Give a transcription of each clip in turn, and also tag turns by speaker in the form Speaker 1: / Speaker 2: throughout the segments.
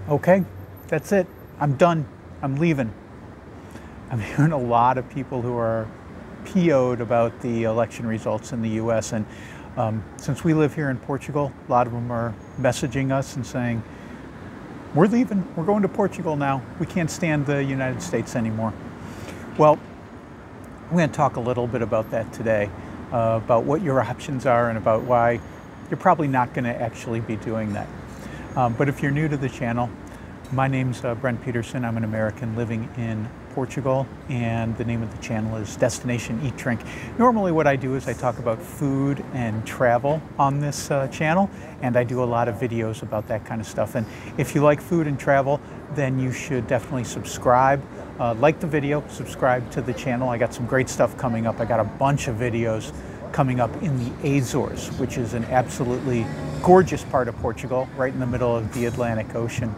Speaker 1: Okay, that's it. I'm done. I'm leaving. I'm hearing a lot of people who are PO'd about the election results in the US. And since we live here in Portugal, a lot of them are messaging us and saying, we're leaving. We're going to Portugal now. We can't stand the United States anymore. Well, we're going to talk a little bit about that today, about what your options are and about why you're probably not going to actually be doing that. But if you're new to the channel, my name's Brent Peterson. I'm an American living in Portugal, and the name of the channel is Destination Eat Drink. Normally what I do is I talk about food and travel on this channel, and I do a lot of videos about that kind of stuff. And if you like food and travel, then you should definitely subscribe. Like the video, subscribe to the channel. I got some great stuff coming up. I got a bunch of videos coming up in the Azores, which is an absolutely gorgeous part of Portugal, right in the middle of the Atlantic Ocean.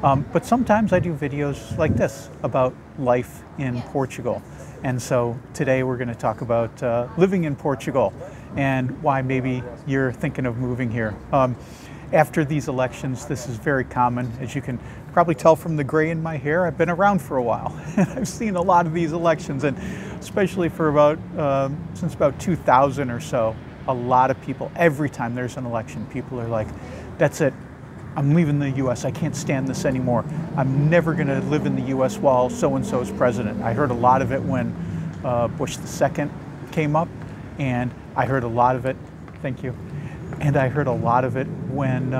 Speaker 1: But sometimes I do videos like this about life in Portugal. And so today we're going to talk about living in Portugal and why maybe you're thinking of moving here. After these elections, this is very common. As you can probably tell from the gray in my hair, I've been around for a while. And I've seen a lot of these elections, and especially for since about 2000 or so, a lot of people, every time there's an election, people are like, that's it. I'm leaving the US. I can't stand this anymore. I'm never going to live in the US while so-and-so is president. I heard a lot of it when Bush II came up, and I heard a lot of it, thank you, and I heard a lot of it when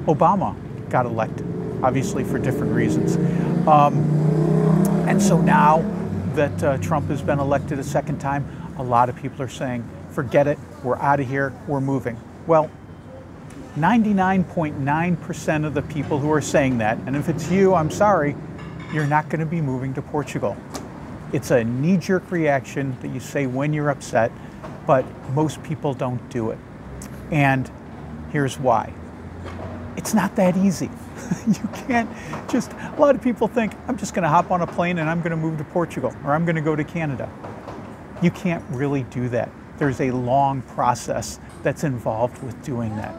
Speaker 1: Obama got elected, obviously for different reasons. And so now that Trump has been elected a second time, a lot of people are saying, forget it, we're out of here, we're moving. Well, 99.9% of the people who are saying that, and if it's you, I'm sorry, you're not going to be moving to Portugal. It's a knee-jerk reaction that you say when you're upset, but most people don't do it. And here's why. It's not that easy. You can't just, a lot of people think, I'm just going to hop on a plane and I'm going to move to Portugal, or I'm going to go to Canada. You can't really do that. There's a long process that's involved with doing that.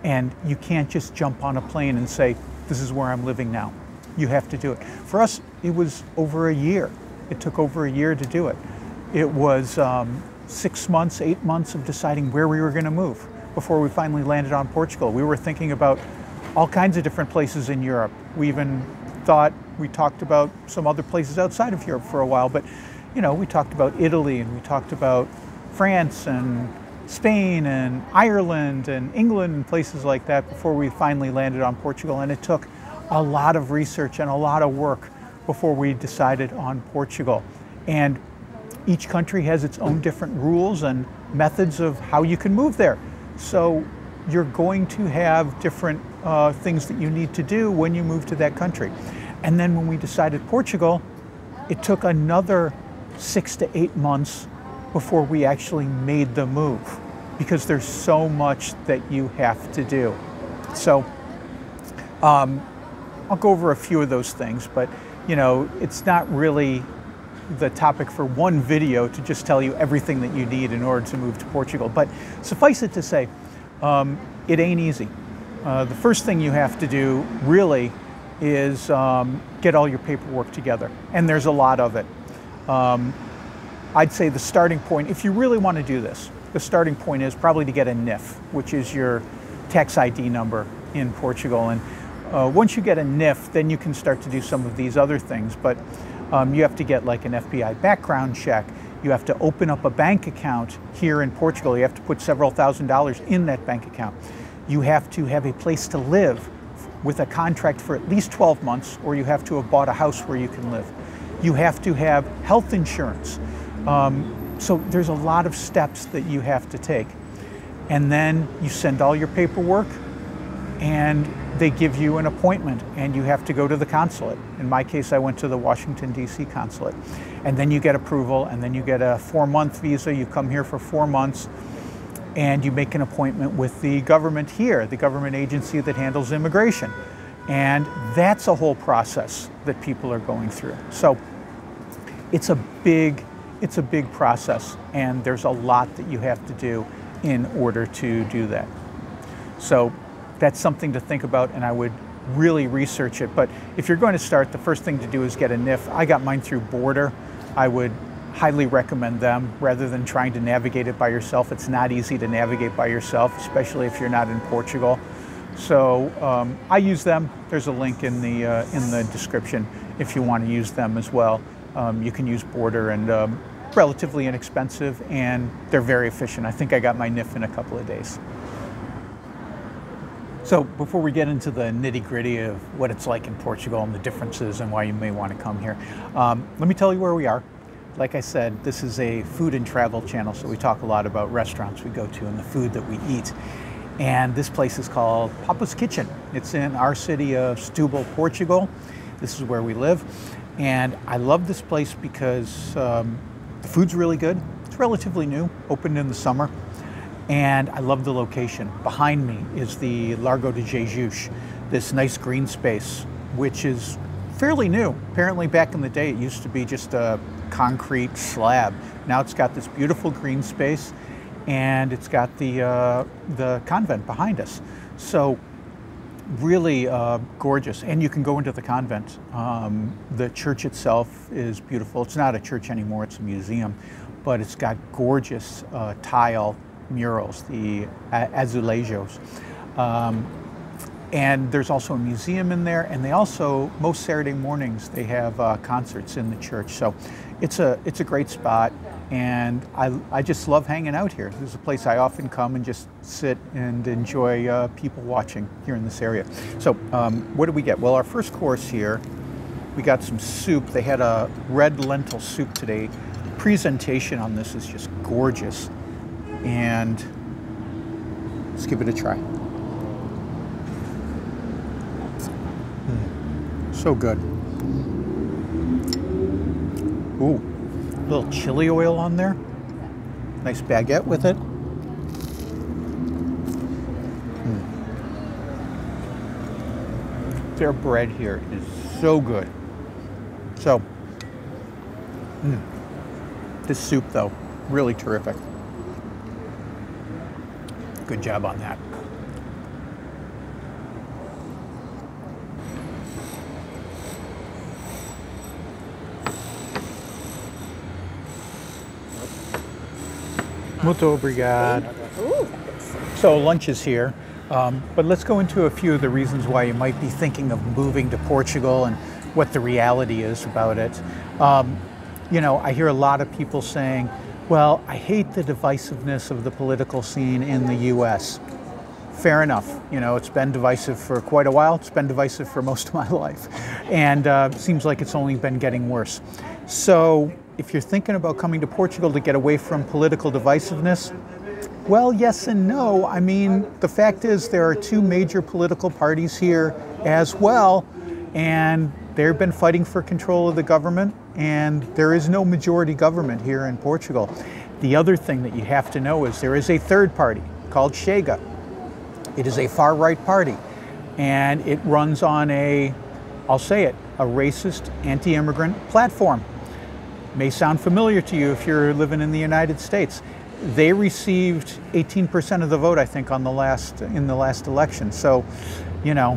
Speaker 1: And you can't just jump on a plane and say, this is where I'm living now. You have to do it. For us, it was over a year. It took over a year to do it. It was 6 months, 8 months of deciding where we were going to move before we finally landed on Portugal. We were thinking about all kinds of different places in Europe. We even we talked about some other places outside of Europe for a while, but you know, we talked about Italy, and we talked about France and Spain and Ireland and England and places like that before we finally landed on Portugal. And it took a lot of research and a lot of work before we decided on Portugal. And each country has its own different rules and methods of how you can move there. So you're going to have different things that you need to do when you move to that country. And then when we decided Portugal, it took another 6 to 8 months before we actually made the move, because there's so much that you have to do. So I'll go over a few of those things, but you know, it's not really the topic for one video to just tell you everything that you need in order to move to Portugal. But suffice it to say, it ain't easy. The first thing you have to do really is get all your paperwork together, and there's a lot of it. I'd say the starting point, if you really want to do this, the starting point is probably to get a NIF, which is your tax ID number in Portugal. And once you get a NIF, then you can start to do some of these other things. But you have to get like an FBI background check. You have to open up a bank account here in Portugal. You have to put several $1,000s in that bank account. You have to have a place to live with a contract for at least 12 months, or you have to have bought a house where you can live. You have to have health insurance. So there's a lot of steps that you have to take. And then you send all your paperwork, and they give you an appointment, and you have to go to the consulate. In my case, I went to the Washington, D.C. consulate. And then you get approval, and then you get a 4-month visa. You come here for 4 months, and you make an appointment with the government here, the government agency that handles immigration. And that's a whole process that people are going through. So it's a big process, and there's a lot that you have to do in order to do that. So that's something to think about, and I would really research it. But if you're going to start, the first thing to do is get a NIF. I got mine through Border. I would highly recommend them rather than trying to navigate it by yourself. It's not easy to navigate by yourself, especially if you're not in Portugal. So I use them. There's a link in the description if you want to use them as well. You can use Border, and relatively inexpensive, and they're very efficient. I think I got my NIF in a couple of days. So before we get into the nitty-gritty of what it's like in Portugal and the differences and why you may want to come here, let me tell you where we are. Like I said, this is a food and travel channel, so we talk a lot about restaurants we go to and the food that we eat. And this place is called Papa's Kitchen. It's in our city of Setúbal, Portugal. This is where we live. And I love this place because the food's really good. It's relatively new, opened in the summer. And I love the location. Behind me is the Largo de Jesus, this nice green space, which is fairly new. Apparently back in the day, it used to be just a concrete slab. Now it's got this beautiful green space, and it's got the convent behind us. So really gorgeous, and you can go into the convent. The church itself is beautiful. It's not a church anymore, it's a museum, but it's got gorgeous tile murals, the azulejos. And there's also a museum in there, and they also, most Saturday mornings, they have concerts in the church. So it's a great spot, and I just love hanging out here. This is a place I often come and just sit and enjoy people watching here in this area. So what did we get? Well, our first course here, we got some soup. They had a red lentil soup today. The presentation on this is just gorgeous, and let's give it a try. So good. Ooh, a little chili oil on there. Nice baguette with it. Their bread here is so good. So, this soup though, really terrific. Good job on that. Muito obrigado. So lunch is here, but let's go into a few of the reasons why you might be thinking of moving to Portugal and what the reality is about it. You know, I hear a lot of people saying, well, I hate the divisiveness of the political scene in the US. Fair enough. You know, it's been divisive for quite a while. It's been divisive for most of my life. And it seems like it's only been getting worse. So if you're thinking about coming to Portugal to get away from political divisiveness, well, yes and no. I mean, the fact is there are two major political parties here as well, and they've been fighting for control of the government, and there is no majority government here in Portugal. The other thing that you have to know is there is a third party called Chega. It is a far-right party, and it runs on I'll say it, a racist, anti-immigrant platform. May sound familiar to you if you're living in the United States. They received 18% of the vote, I think, in the last election. So, you know,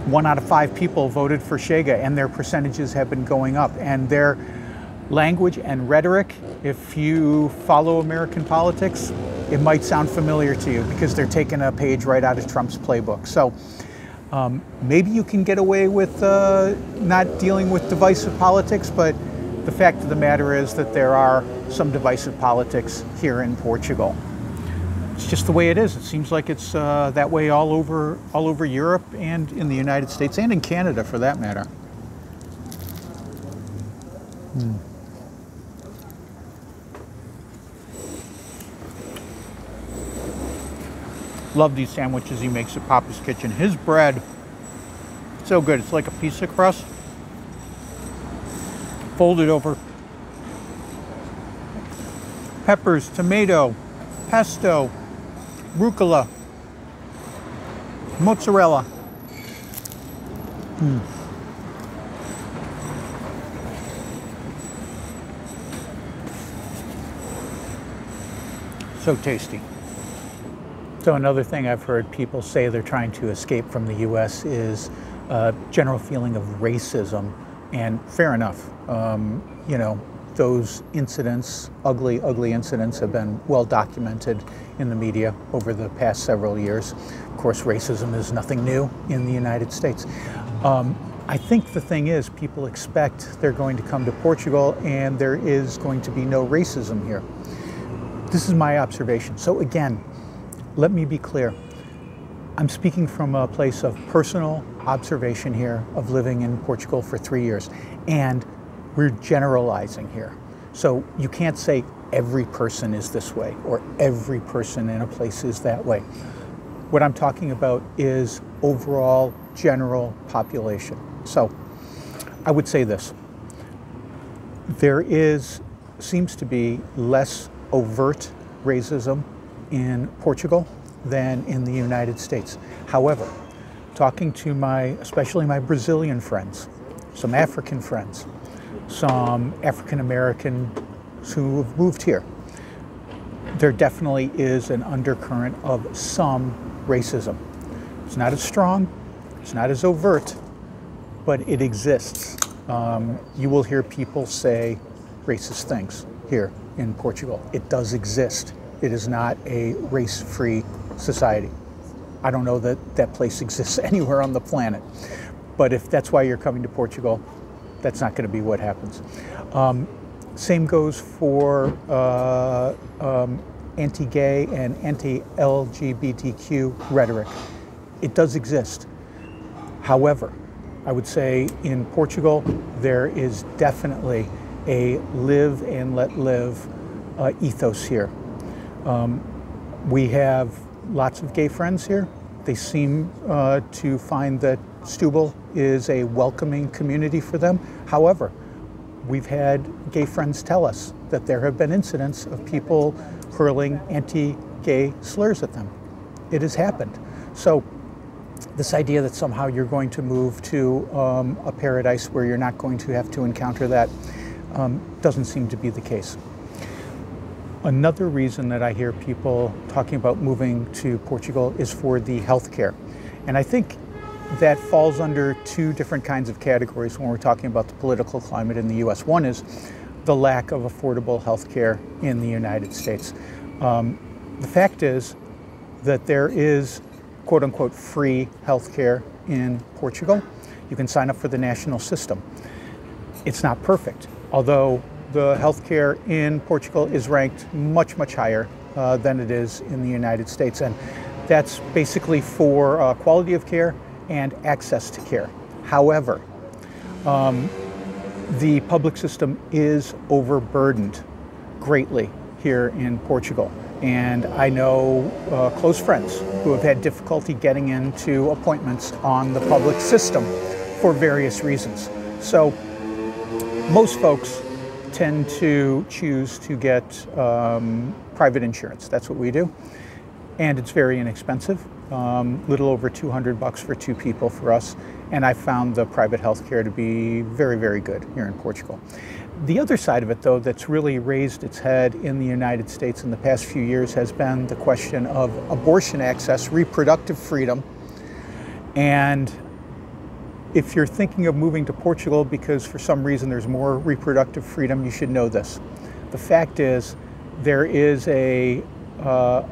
Speaker 1: 1 out of 5 people voted for Chega, and their percentages have been going up. And their language and rhetoric, if you follow American politics, it might sound familiar to you because they're taking a page right out of Trump's playbook. So maybe you can get away with not dealing with divisive politics, but the fact of the matter is that there are some divisive politics here in Portugal. It's just the way it is. It seems like it's that way all over Europe and in the United States and in Canada for that matter. Love these sandwiches he makes at Papa's Kitchen. His bread, so good. It's like a pizza crust folded over. Peppers, tomato, pesto, rucola, mozzarella. So tasty. So another thing I've heard people say they're trying to escape from the U.S. is a general feeling of racism, and fair enough. You know, those incidents, ugly, ugly incidents, have been well documented in the media over the past several years. Of course, racism is nothing new in the United States. I think the thing is, people expect they're going to come to Portugal and there is going to be no racism here. This is my observation. So again, let me be clear. I'm speaking from a place of personal observation here, of living in Portugal for 3 years, and we're generalizing here. So you can't say every person is this way or every person in a place is that way. What I'm talking about is overall general population. So I would say this. There seems to be less overt racism in Portugal than in the United States. However, talking to especially my Brazilian friends, some African friends, some African Americans who have moved here, there definitely is an undercurrent of some racism. It's not as strong, it's not as overt, but it exists. You will hear people say racist things here in Portugal. It does exist. It is not a race-free society. I don't know that that place exists anywhere on the planet. But if that's why you're coming to Portugal, that's not going to be what happens. Same goes for anti-gay and anti-LGBTQ rhetoric. It does exist. However, I would say in Portugal, there is definitely a live and let live ethos here. We have lots of gay friends here. They seem to find that Setúbal is a welcoming community for them. However, we've had gay friends tell us that there have been incidents of people hurling anti-gay slurs at them. It has happened. So this idea that somehow you're going to move to a paradise where you're not going to have to encounter that doesn't seem to be the case. Another reason that I hear people talking about moving to Portugal is for the health care. And I think that falls under two different kinds of categories when we're talking about the political climate in the U.S. One is the lack of affordable health care in the United States. The fact is that there is quote-unquote free health care in Portugal. You can sign up for the national system. It's not perfect, although the healthcare in Portugal is ranked much, much higher than it is in the United States. And that's basically for quality of care and access to care. However, the public system is overburdened greatly here in Portugal. And I know close friends who have had difficulty getting into appointments on the public system for various reasons. So most folks tend to choose to get private insurance. That's what we do. And it's very inexpensive, little over $200 for two people for us. And I found the private health care to be very, very good here in Portugal. The other side of it, though, that's really raised its head in the United States in the past few years has been the question of abortion access, reproductive freedom. And if you're thinking of moving to Portugal because for some reason there's more reproductive freedom, you should know this. The fact is, there is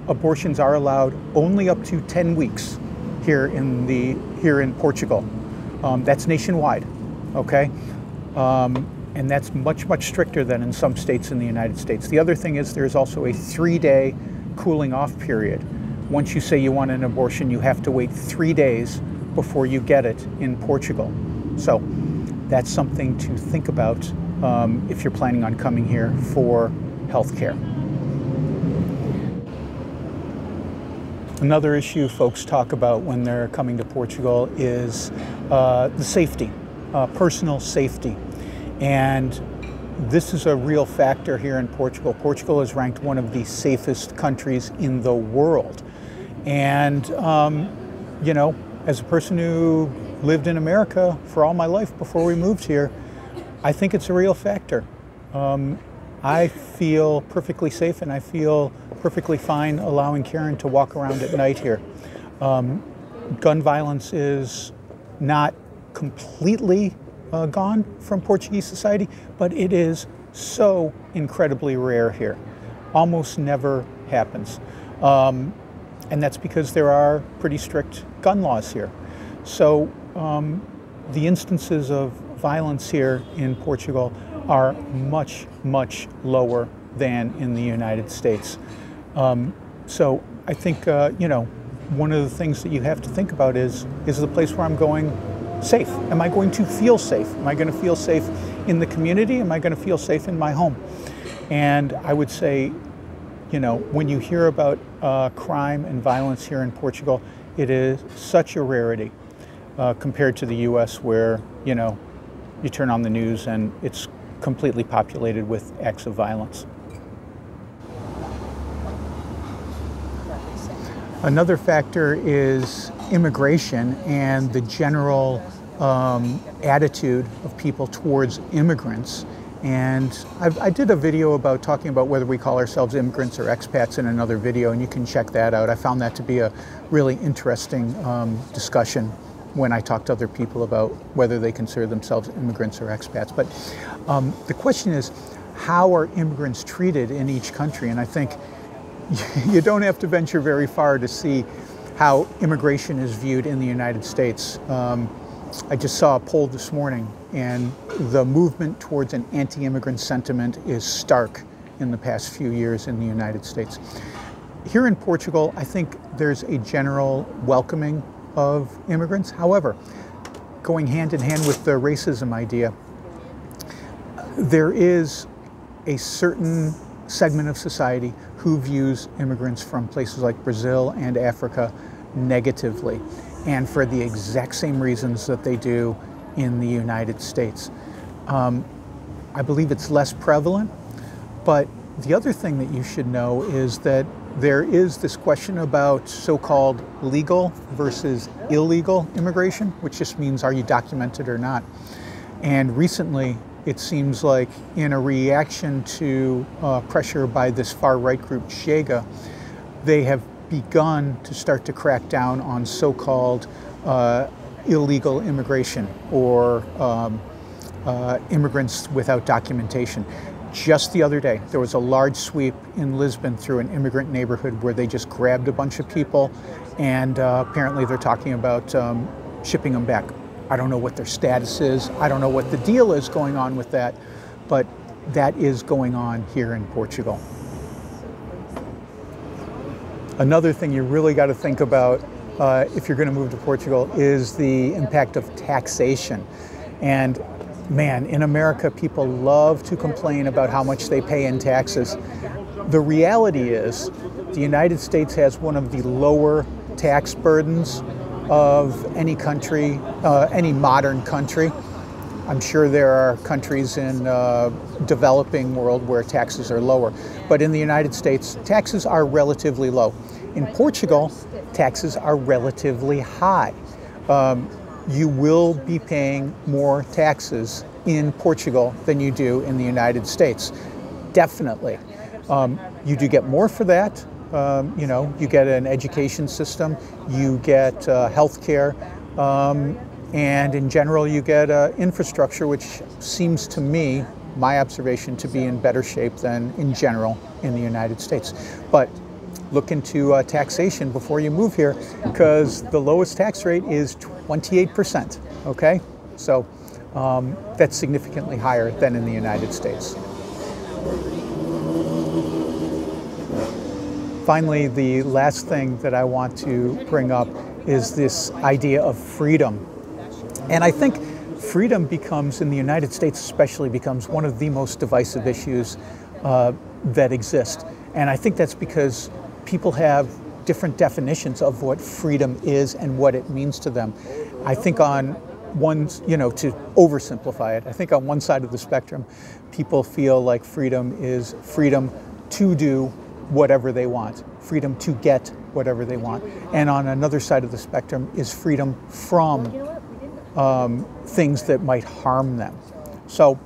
Speaker 1: abortions are allowed only up to 10 weeks here in Portugal. That's nationwide, okay? And that's much, much stricter than in some states in the United States. The other thing is there's also a 3-day cooling off period. Once you say you want an abortion, you have to wait 3 days before you get it in Portugal. So that's something to think about if you're planning on coming here for health care. Another issue folks talk about when they're coming to Portugal is the safety, personal safety. And this is a real factor here in Portugal. Portugal is ranked one of the safest countries in the world. And, you know, as a person who lived in America for all my life before we moved here, I think it's a real factor. I feel perfectly safe and I feel perfectly fine allowing Karen to walk around at night here. Gun violence is not completely gone from Portuguese society, but it is so incredibly rare here. Almost never happens. And that's because there are pretty strict gun laws here. So the instances of violence here in Portugal are much, much lower than in the United States. So I think, you know, one of the things that you have to think about is the place where I'm going safe? Am I going to feel safe? Am I going to feel safe in the community? Am I going to feel safe in my home? And I would say, you know, when you hear about crime and violence here in Portugal, it is such a rarity compared to the US where, you know, you turn on the news and it's completely populated with acts of violence. Another factor is immigration and the general attitude of people towards immigrants. And I did a video about talking about whether we call ourselves immigrants or expats in another video, and you can check that out. I found that to be a really interesting discussion when I talk to other people about whether they consider themselves immigrants or expats. But the question is, how are immigrants treated in each country? And I think you don't have to venture very far to see how immigration is viewed in the United States. I just saw a poll this morning, and the movement towards an anti-immigrant sentiment is stark in the past few years in the United States. Here in Portugal, I think there's a general welcoming of immigrants. However, going hand in hand with the racism idea, there is a certain segment of society who views immigrants from places like Brazil and Africa negatively, and for the exact same reasons that they do in the United States. I believe it's less prevalent, but the other thing that you should know is that there is this question about so-called legal versus illegal immigration, which just means are you documented or not. And recently, it seems like in a reaction to pressure by this far-right group, Chega, they have begun to start to crack down on so-called illegal immigration or immigrants without documentation. Just the other day, there was a large sweep in Lisbon through an immigrant neighborhood where they just grabbed a bunch of people, and apparently they're talking about shipping them back. I don't know what their status is. I don't know what the deal is going on with that, but that is going on here in Portugal. Another thing you really got to think about if you're going to move to Portugal is the impact of taxation. And man, in America, people love to complain about how much they pay in taxes. The reality is the United States has one of the lower tax burdens of any country, any modern country. I'm sure there are countries in developing world where taxes are lower, but in the United States, taxes are relatively low. In Portugal, taxes are relatively high. You will be paying more taxes in Portugal than you do in the United States. Definitely. You do get more for that. You know, you get an education system, you get health care, and in general you get infrastructure, which seems to me, my observation, to be in better shape than in general in the United States. But look into taxation before you move here, because the lowest tax rate is 28%, okay? So that's significantly higher than in the United States. Finally, the last thing that I want to bring up is this idea of freedom. And I think freedom becomes, in the United States especially, becomes one of the most divisive issues that exist. And I think that's because people have different definitions of what freedom is and what it means to them. I think on one, you know, to oversimplify it, I think on one side of the spectrum, people feel like freedom is freedom to do whatever they want, freedom to get whatever they want. And on another side of the spectrum is freedom from things that might harm them. So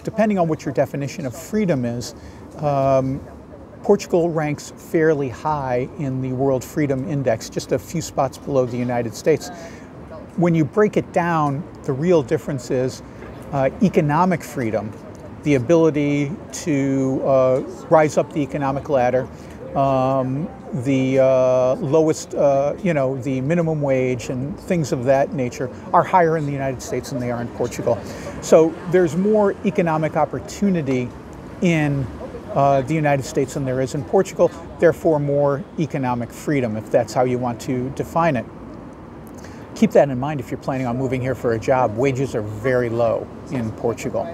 Speaker 1: depending on what your definition of freedom is, Portugal ranks fairly high in the World Freedom Index, just a few spots below the United States. When you break it down, the real difference is economic freedom, the ability to rise up the economic ladder, the lowest, the minimum wage and things of that nature are higher in the United States than they are in Portugal. So there's more economic opportunity in the United States than there is in Portugal, therefore more economic freedom, if that's how you want to define it. Keep that in mind if you're planning on moving here for a job. Wages are very low in Portugal.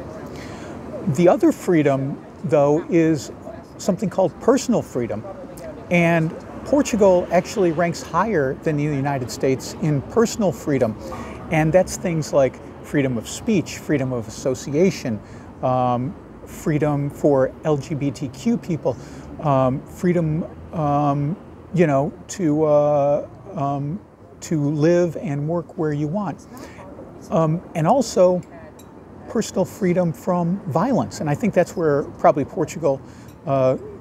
Speaker 1: The other freedom, though, is something called personal freedom. And Portugal actually ranks higher than the United States in personal freedom. And that's things like freedom of speech, freedom of association, freedom for LGBTQ people, freedom, to live and work where you want. And also personal freedom from violence. And I think that's where probably Portugal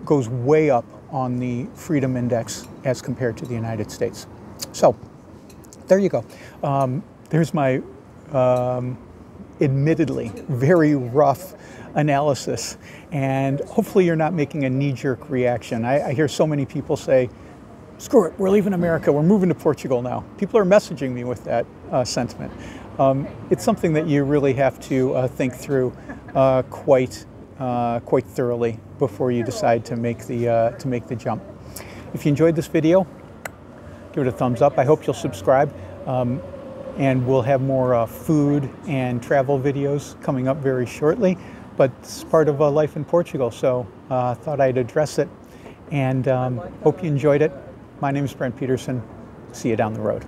Speaker 1: goes way up on the freedom index as compared to the United States. So there you go. There's my admittedly very rough analysis, and hopefully you're not making a knee-jerk reaction. I hear so many people say, screw it, we're leaving America, we're moving to Portugal now. People are messaging me with that sentiment. It's something that you really have to think through quite thoroughly before you decide to make the jump. If you enjoyed this video, give it a thumbs up. I hope you'll subscribe, and we'll have more food and travel videos coming up very shortly. But it's part of life in Portugal, so thought I'd address it, and hope you enjoyed it. My name is Brent Peterson. See you down the road.